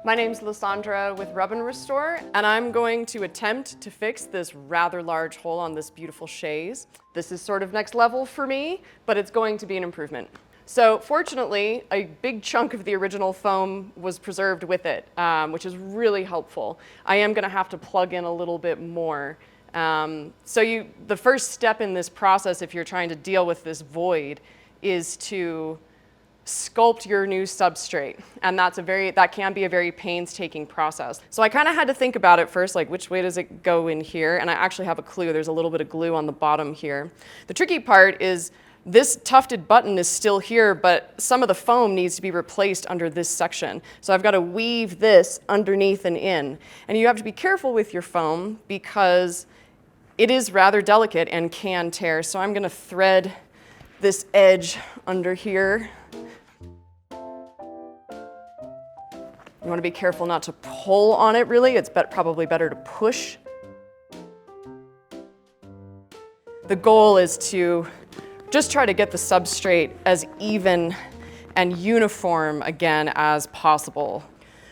My name's Lysandra with Rub and Restore, and I'm going to attempt to fix this rather large hole on this beautiful chaise. This is sort of next level for me, but it's going to be an improvement. So fortunately, a big chunk of the original foam was preserved with it, which is really helpful. I am going to have to plug in a little bit more. The first step in this process, if you're trying to deal with this void, is to sculpt your new substrate, and that can be a very painstaking process. So I kind of had to think about it first, like which way does it go in here, and I actually have a clue. There's a little bit of glue on the bottom here. The tricky part is this tufted button is still here, but some of the foam needs to be replaced under this section. So I've got to weave this underneath and in, and you have to be careful with your foam because it is rather delicate and can tear. So I'm going to thread this edge under here. You want to be careful not to pull on it, really. It's probably better to push. The goal is to just try to get the substrate as even and uniform again as possible.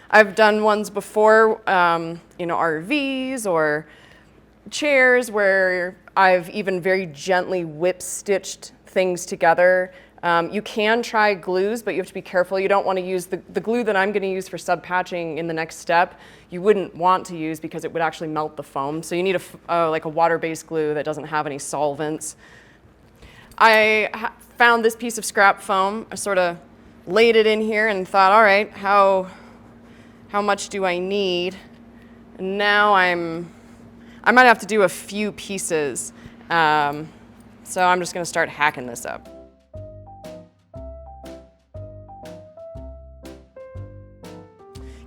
I've done ones before, RVs or chairs where I've even very gently whip stitched things together. You can try glues, but you have to be careful. You don't want to use the glue that I'm going to use for sub-patching in the next step. You wouldn't want to use because it would actually melt the foam. So you need like a water-based glue that doesn't have any solvents. I found this piece of scrap foam. I sort of laid it in here and thought, all right, how much do I need? And now I might have to do a few pieces. So I'm just going to start hacking this up.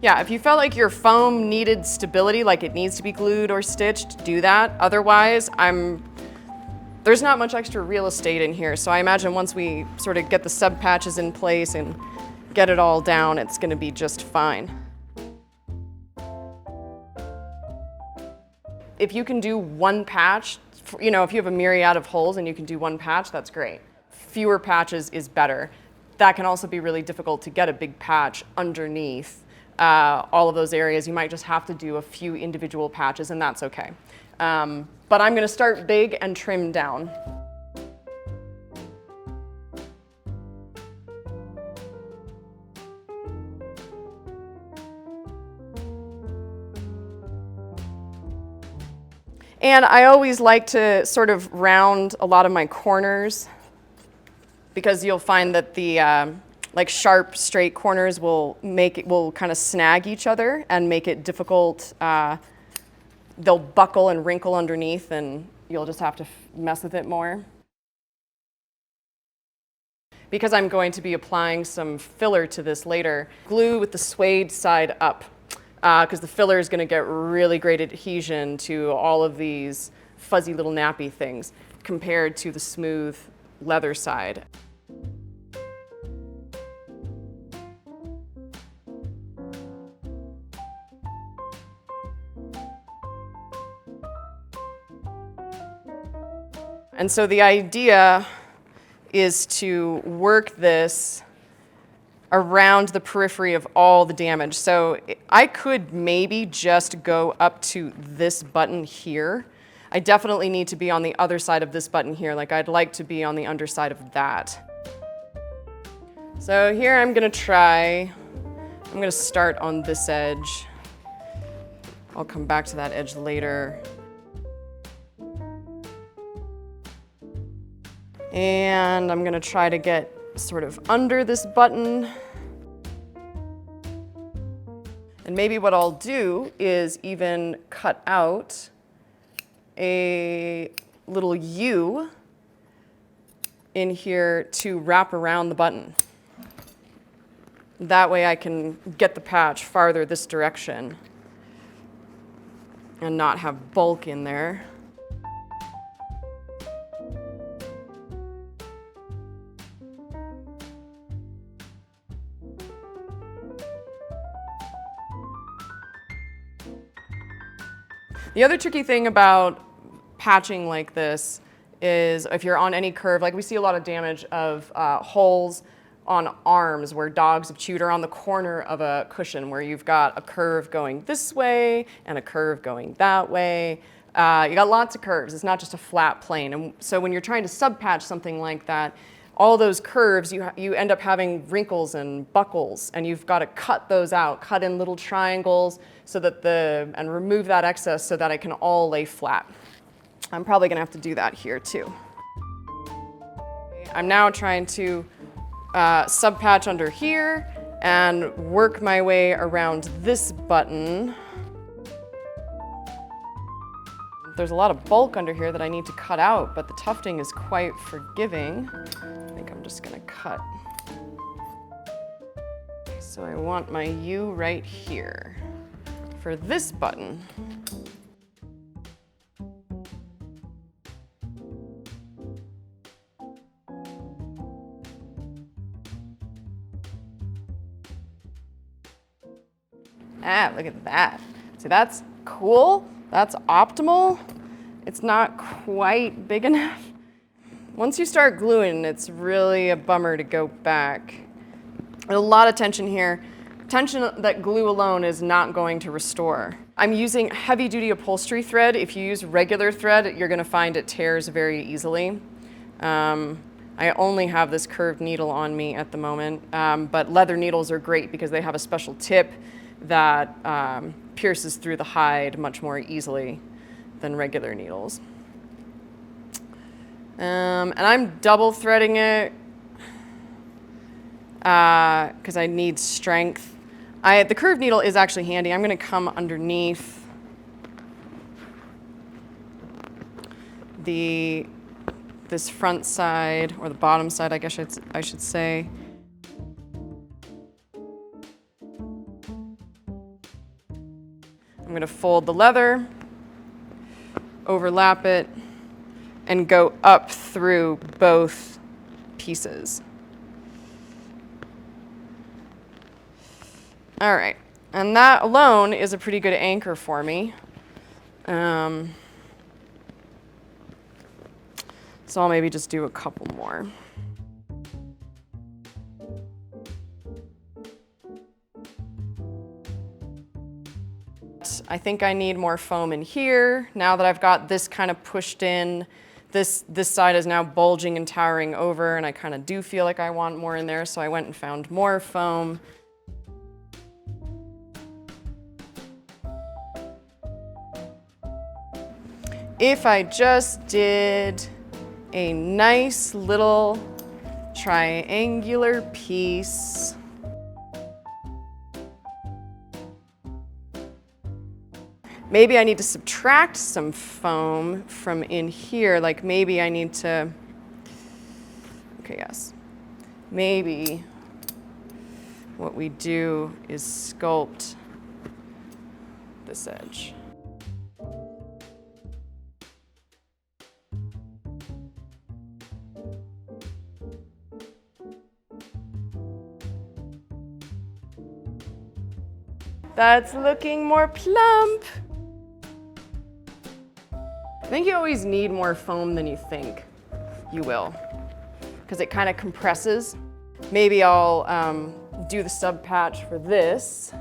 Yeah, if you felt like your foam needed stability, like it needs to be glued or stitched, do that. Otherwise, there's not much extra real estate in here, so I imagine once we sort of get the sub patches in place and get it all down, it's going to be just fine. If you can do one patch, if you have a myriad of holes and you can do one patch, that's great. Fewer patches is better. That can also be really difficult to get a big patch underneath all of those areas. You might just have to do a few individual patches, and that's okay. But I'm going to start big and trim down. And I always like to sort of round a lot of my corners because you'll find that the like sharp, straight corners will kind of snag each other and make it difficult. They'll buckle and wrinkle underneath, and you'll just have to mess with it more. Because I'm going to be applying some filler to this later, glue with the suede side up, because the filler is going to get really great adhesion to all of these fuzzy little nappy things compared to the smooth leather side. And so the idea is to work this around the periphery of all the damage. So I could maybe just go up to this button here. I definitely need to be on the other side of this button here. Like I'd like to be on the underside of that. So here I'm going to start on this edge. I'll come back to that edge later. And I'm going to try to get sort of under this button. And maybe what I'll do is even cut out a little U in here to wrap around the button. That way I can get the patch farther this direction and not have bulk in there. The other tricky thing about patching like this is if you're on any curve, like we see a lot of damage of holes on arms where dogs have chewed, or on the corner of a cushion where you've got a curve going this way and a curve going that way. You got lots of curves. It's not just a flat plane. And so when you're trying to subpatch something like that, all those curves, you end up having wrinkles and buckles, and you've got to cut those out, cut in little triangles so that and remove that excess so that it can all lay flat. I'm probably gonna have to do that here too. I'm now trying to subpatch under here and work my way around this button. There's a lot of bulk under here that I need to cut out, but the tufting is quite forgiving. I think I'm just gonna cut. So I want my U right here for this button. Ah, look at that. See, that's cool. That's optimal. It's not quite big enough. Once you start gluing, it's really a bummer to go back. There's a lot of tension here. Tension that glue alone is not going to restore. I'm using heavy-duty upholstery thread. If you use regular thread, you're gonna find it tears very easily. I only have this curved needle on me at the moment, but leather needles are great because they have a special tip that pierces through the hide much more easily than regular needles. And I'm double threading it because I need strength. The curved needle is actually handy. I'm going to come underneath this front side, or the bottom side, I guess I should say. I'm going to fold the leather, overlap it, and go up through both pieces. All right, and that alone is a pretty good anchor for me. So I'll maybe just do a couple more. I think I need more foam in here. Now that I've got this kind of pushed in, this side is now bulging and towering over, and I kind of do feel like I want more in there, so I went and found more foam. If I just did a nice little triangular piece. Maybe I need to subtract some foam from in here, like maybe I need to, okay, yes. Maybe what we do is sculpt this edge. That's looking more plump. I think you always need more foam than you think you will, because it kind of compresses. Maybe I'll do the sub patch for this.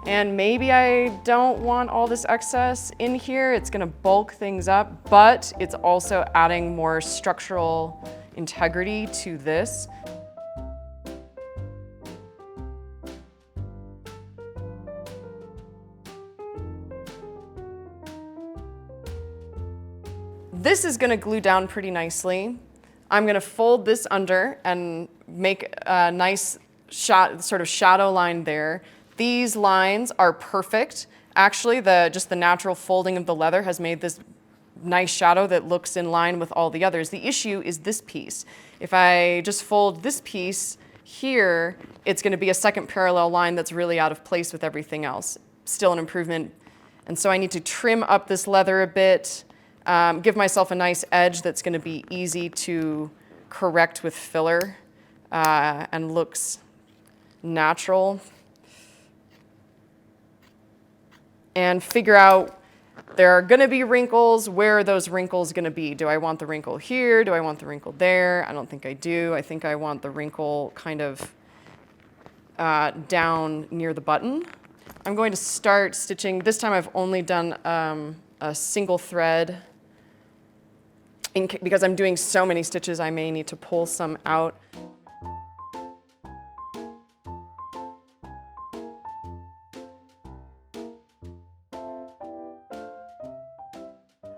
And maybe I don't want all this excess in here. It's gonna bulk things up, but it's also adding more structural integrity to this. This is gonna glue down pretty nicely. I'm gonna fold this under and make a nice sort of shadow line there. These lines are perfect. Actually, just the natural folding of the leather has made this nice shadow that looks in line with all the others. The issue is this piece. If I just fold this piece here, it's gonna be a second parallel line that's really out of place with everything else. Still an improvement. And so I need to trim up this leather a bit, give myself a nice edge that's gonna be easy to correct with filler and looks natural. And figure out There are gonna be wrinkles. Where are those wrinkles gonna be? Do I want the wrinkle here? Do I want the wrinkle there? I don't think I do. I think I want the wrinkle kind of down near the button. I'm going to start stitching. This time I've only done a single thread. Because I'm doing so many stitches, I may need to pull some out.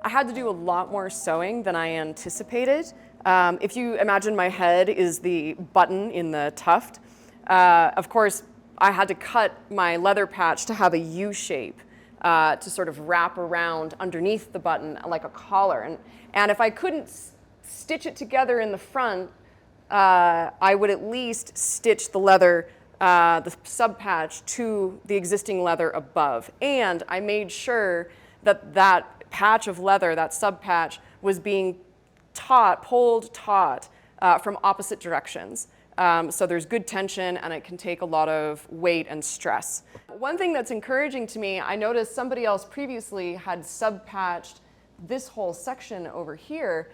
I had to do a lot more sewing than I anticipated. If you imagine my head is the button in the tuft, of course, I had to cut my leather patch to have a U shape to sort of wrap around underneath the button like a collar. And if I couldn't stitch it together in the front, I would at least stitch the leather, the sub patch to the existing leather above. And I made sure that that patch of leather, that sub patch, was being pulled taut from opposite directions. So there's good tension and it can take a lot of weight and stress. One thing that's encouraging to me, I noticed somebody else previously had sub patched this whole section over here.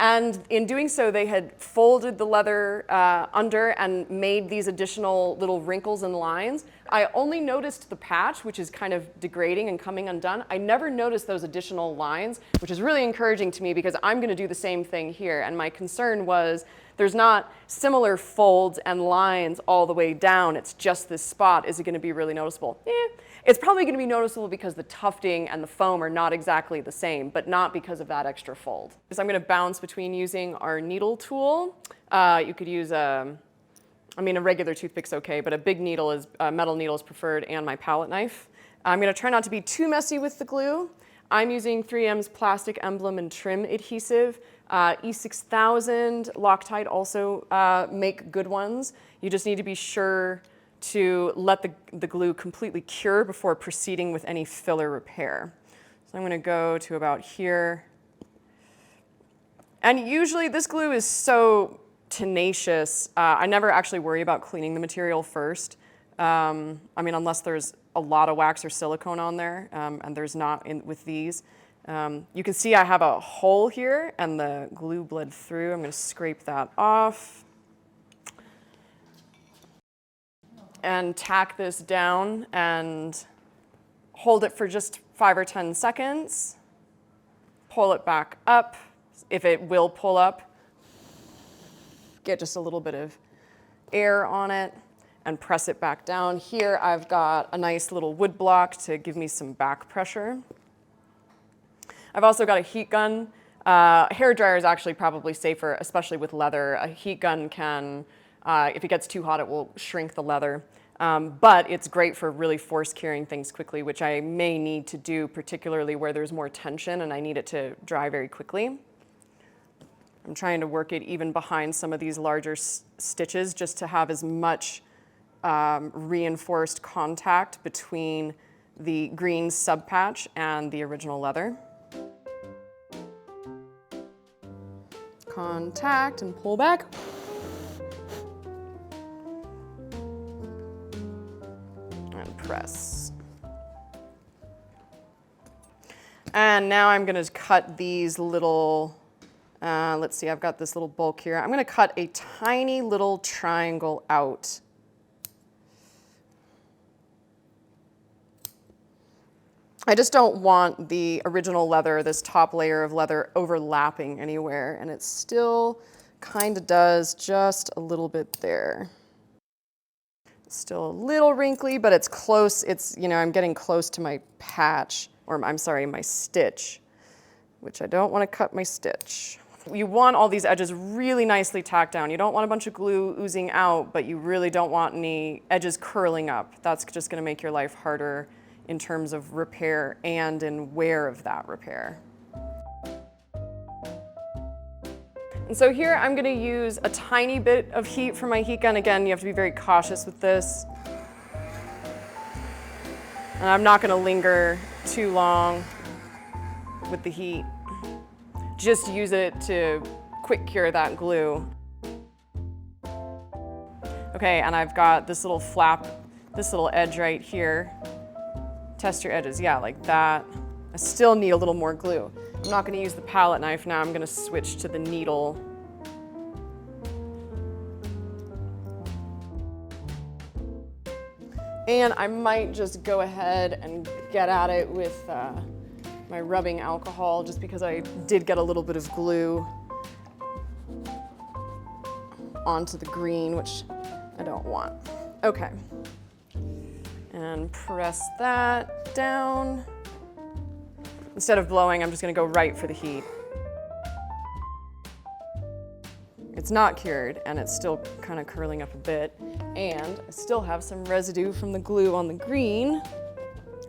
And in doing so, they had folded the leather under and made these additional little wrinkles and lines. I only noticed the patch, which is kind of degrading and coming undone. I never noticed those additional lines, which is really encouraging to me because I'm going to do the same thing here. And my concern was there's not similar folds and lines all the way down. It's just this spot. Is it going to be really noticeable? It's probably going to be noticeable because the tufting and the foam are not exactly the same, but not because of that extra fold. So I'm going to bounce between using our needle tool. You could use a regular toothpick's okay, but a big needle is, metal needle is preferred, and my palette knife. I'm going to try not to be too messy with the glue. I'm using 3M's plastic emblem and trim adhesive. E6000, Loctite also make good ones. You just need to be sure to let the glue completely cure before proceeding with any filler repair. So I'm going to go to about here. And usually this glue is so tenacious, I never actually worry about cleaning the material first. Unless there's a lot of wax or silicone on there, and there's not with these. You can see I have a hole here and the glue bled through. I'm going to scrape that off and tack this down and hold it for just 5 or 10 seconds. Pull it back up if it will pull up. Get just a little bit of air on it and press it back down. Here I've got a nice little wood block to give me some back pressure. I've also got a heat gun. Hair dryer is actually probably safer, especially with leather. A heat gun can, if it gets too hot, it will shrink the leather. But it's great for really force curing things quickly, which I may need to do, particularly where there's more tension and I need it to dry very quickly. I'm trying to work it even behind some of these larger stitches just to have as much reinforced contact between the green sub patch and the original leather. Contact and pull back. And press. And now I'm going to cut these little, let's see, I've got this little bulk here. I'm going to cut a tiny little triangle out. I just don't want the original leather, this top layer of leather, overlapping anywhere, and it still kind of does just a little bit there. It's still a little wrinkly, but it's close. It's, I'm getting close to my patch, or I'm sorry, my stitch, which I don't want to cut my stitch. You want all these edges really nicely tacked down. You don't want a bunch of glue oozing out, but you really don't want any edges curling up. That's just going to make your life harder in terms of repair and in wear of that repair. And so here I'm going to use a tiny bit of heat from my heat gun. Again, you have to be very cautious with this. And I'm not going to linger too long with the heat. Just use it to quick cure that glue. Okay, and I've got this little flap, this little edge right here. Test your edges, yeah, like that. I still need a little more glue. I'm not gonna use the palette knife now, I'm gonna switch to the needle. And I might just go ahead and get at it with my rubbing alcohol, just because I did get a little bit of glue onto the green, which I don't want. Okay. And press that down. Instead of blowing, I'm just gonna go right for the heat. It's not cured, and it's still kind of curling up a bit. And I still have some residue from the glue on the green,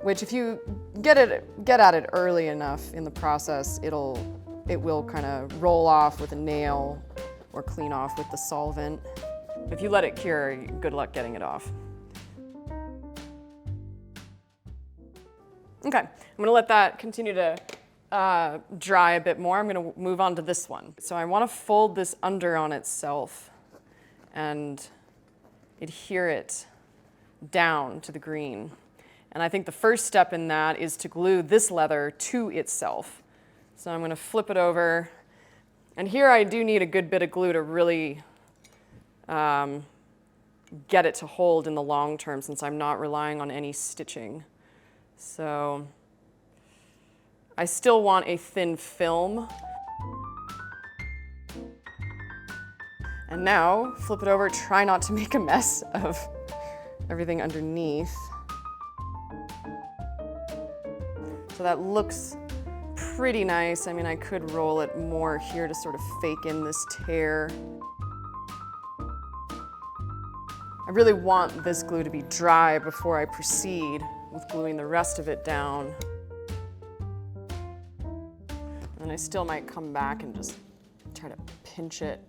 which if you get at it early enough in the process, it will kind of roll off with a nail or clean off with the solvent. If you let it cure, good luck getting it off. Okay, I'm gonna let that continue to dry a bit more. I'm gonna move on to this one. So I wanna fold this under on itself and adhere it down to the green. And I think the first step in that is to glue this leather to itself. So I'm gonna flip it over. And here I do need a good bit of glue to really get it to hold in the long term, since I'm not relying on any stitching. So I still want a thin film. And now, flip it over, try not to make a mess of everything underneath. So that looks pretty nice. I mean, I could roll it more here to sort of fake in this tear. I really want this glue to be dry before I proceed with gluing the rest of it down. And I still might come back and just try to pinch it.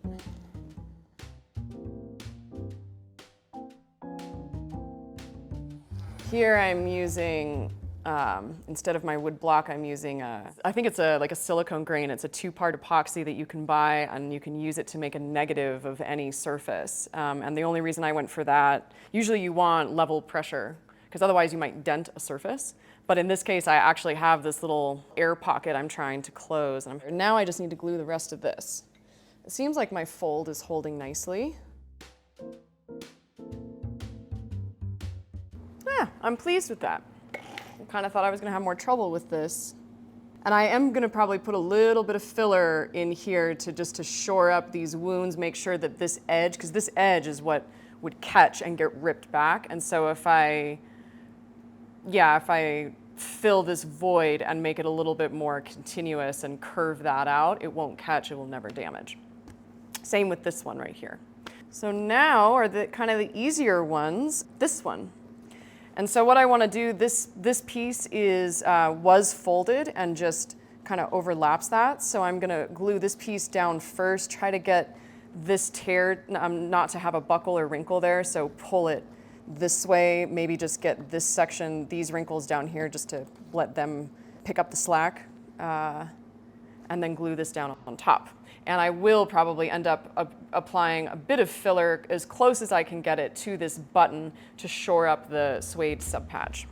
Here I'm using, instead of my wood block, I'm using I think it's like a silicone grain. It's a 2-part epoxy that you can buy, and you can use it to make a negative of any surface. And the only reason I went for that, usually you want level pressure, because otherwise you might dent a surface. But in this case, I actually have this little air pocket I'm trying to close. And now I just need to glue the rest of this. It seems like my fold is holding nicely. Yeah, I'm pleased with that. I kind of thought I was gonna have more trouble with this. And I am gonna probably put a little bit of filler in here just to shore up these wounds, make sure that this edge, because this edge is what would catch and get ripped back. And so if I fill this void and make it a little bit more continuous and curve that out, it won't catch, it will never damage. Same with this one right here. So now are the kind of the easier ones, this one. And so what I want to do, this piece was folded and just kind of overlaps that. So I'm going to glue this piece down first, try to get this tear not to have a buckle or wrinkle there. So pull it this way, maybe just get this section, these wrinkles down here, just to let them pick up the slack, and then glue this down on top. And I will probably end up applying a bit of filler as close as I can get it to this button to shore up the suede subpatch.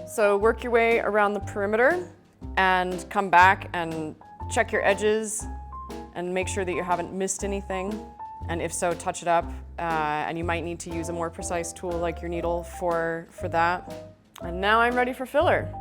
So work your way around the perimeter and come back and check your edges and make sure that you haven't missed anything. And if so, touch it up. And you might need to use a more precise tool like your needle for that. And now I'm ready for filler.